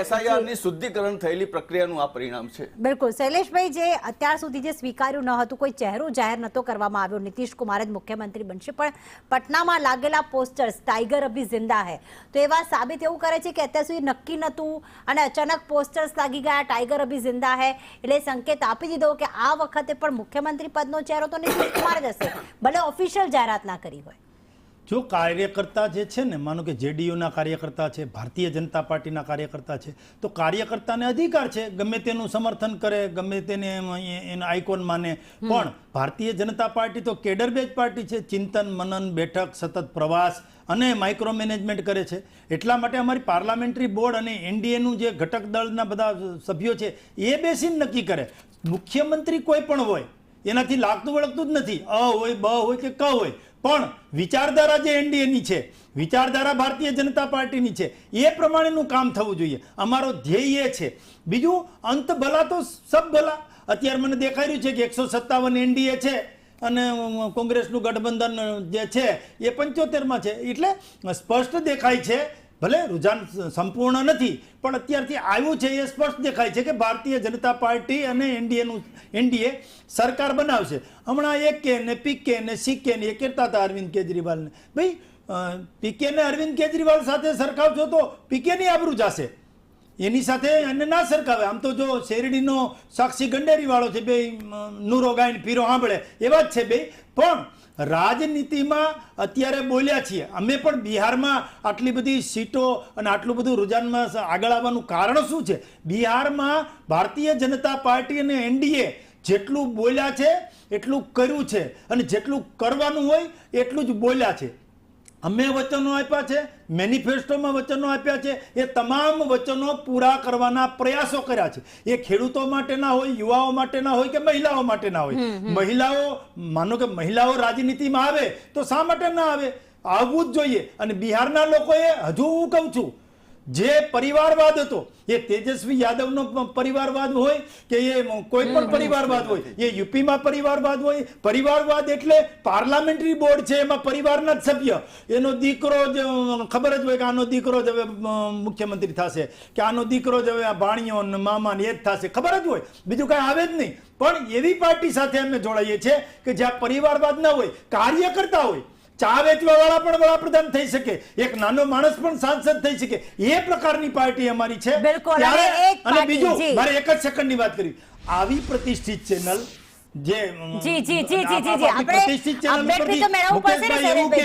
SIR ની શુદ્ધિકરણ થયેલી પ્રક્રિયાનું આ પરિણામ છે. બિલકુલ શૈલેષભાઈ, જે અત્યાર સુધી જે સ્વીકાર્યું ન હતું, કોઈ ચહેરો જાહેર નતો કરવામાં આવ્યો, નીતિશ કુમાર જ મુખ્યમંત્રી બનશે, પણ પટનામાં લાગેલા પોસ્ટર્સ ટાઈગર અભી જિંદા હૈ, તો એ વાત સાબિત એવું કરે છે કે અત્યાર સુધી નક્કી નતું અને અચાનક પોસ્ટર્સ લાગી ગયા ટાઈગર અભી જિંદા હૈ, એટલે સંકેત આપી દીધો કે આ વખતે પણ મુખ્યમંત્રી પદનો ચહેરો તો નીતિશ કુમાર જ હશે, ભલે ઓફિશિયલ જાહેરાત ના કરી હોય. જો કાર્યકર્તા જે છે ને, માનો કે જેડીયુના કાર્યકર્તા છે, ભારતીય જનતા પાર્ટીના કાર્યકર્તા છે, તો કાર્યકર્તાને અધિકાર છે ગમે તેનું સમર્થન કરે, ગમે તેને એના આઇકોન માને, પણ ભારતીય જનતા પાર્ટી તો કેડર બેઝ પાર્ટી છે. ચિંતન મનન બેઠક, સતત પ્રવાસ અને માઇક્રો મેનેજમેન્ટ કરે છે. એટલા માટે અમારી પાર્લામેન્ટરી બોર્ડ અને એનડીએનું જે ઘટક દળના બધા સભ્યો છે એ બેસીને નક્કી કરે. મુખ્યમંત્રી કોઈ પણ હોય એનાથી લાગતું વળગતું જ નથી, અ હોય, બ હોય કે ક હોય, પણ વિચારધારા જે એનડીએની છે, વિચારધારા ભારતીય જનતા પાર્ટીની છે, એ પ્રમાણેનું કામ થવું જોઈએ. અમારો ધ્યેય એ છે. બીજું, અંત ભલા તો સબ ભલા. અત્યારે મને દેખાઈ રહ્યું છે કે 157 એનડીએ છે અને કોંગ્રેસનું ગઠબંધન જે છે એ 75માં છે, એટલે સ્પષ્ટ દેખાય છે. ભલે રૂઝાન સંપૂર્ણ નથી, પણ અત્યારથી આવ્યું છે એ સ્પષ્ટ દેખાય છે કે ભારતીય જનતા પાર્ટી અને એનડીએ સરકાર બનાવશે. હમણાં એક કે ને પીકે ને સીકે ને એ કહેતા હતા અરવિંદ કેજરીવાલને, ભાઈ પીકે ને અરવિંદ કેજરીવાલ સાથે સરખાવશો તો પીકેની આબરૂ જશે, એની સાથે એને ના સરખાવે. આમ તો જો શેરડીનો સાક્ષી ગંડેરી વાળો છે, બે નૂરો ગાયન પીરો સાંભળે એવા જ છે બે, પણ રાજનીતિમાં અત્યારે બોલ્યા છીએ અમે પણ બિહારમાં આટલી બધી સીટો અને આટલું બધું રૂઝાનમાં આગળ આવવાનું કારણ શું છે? બિહારમાં ભારતીય જનતા પાર્ટી અને એનડીએ જેટલું બોલ્યા છે એટલું કર્યું છે, અને જેટલું કરવાનું હોય એટલું જ બોલ્યા છે. અમે વચનો આપ્યા છે, મેનિફેસ્ટોમાં વચનો આપ્યા છે, એ તમામ વચનો પૂરા કરવાના પ્રયાસો કર્યા છે. એ ખેડૂતો માટેના હોય, યુવાઓ માટેના હોય કે મહિલાઓ માટેના હોય. મહિલાઓ, માનો કે મહિલાઓ રાજનીતિમાં આવે તો શા માટે ના આવે? આવવું જ જોઈએ. અને બિહારના લોકોએ, હજુ હું કહું છું, જે પરિવારવાદ હતો એ તેજસ્વી યાદવનો પરિવારવાદ હોય કે એ કોઈ પણ પરિવારવાદ હોય, એ યુપીમાં પરિવારવાદ હોય. પરિવારવાદ એટલે પાર્લામેન્ટરી બોર્ડ છે, એમાં પરિવારના જ સભ્ય, એનો દીકરો જ ખબર જ હોય કે આનો દીકરો જ હવે મુખ્યમંત્રી થશે, કે આનો દીકરો જ હવે આ ભાણિયો ને મામા ને એ જ થશે, ખબર જ હોય, બીજું કાંઈ આવે જ નહીં. પણ એવી પાર્ટી સાથે અમે જોડાઈએ છીએ કે જ્યાં પરિવારવાદ ના હોય, કાર્યકર્તા હોય. ચા વેચવા વાળા પણ વડાપ્રધાન થઈ શકે, એક નાનો માણસ પણ સાંસદ થઈ શકે, એ પ્રકારની પાર્ટી અમારી છે. અને બીજું, મારે એક જ સેકન્ડની વાત કરી, આવી પ્રતિષ્ઠિત ચેનલ જે પ્રતિષ્ઠિત ચેનલ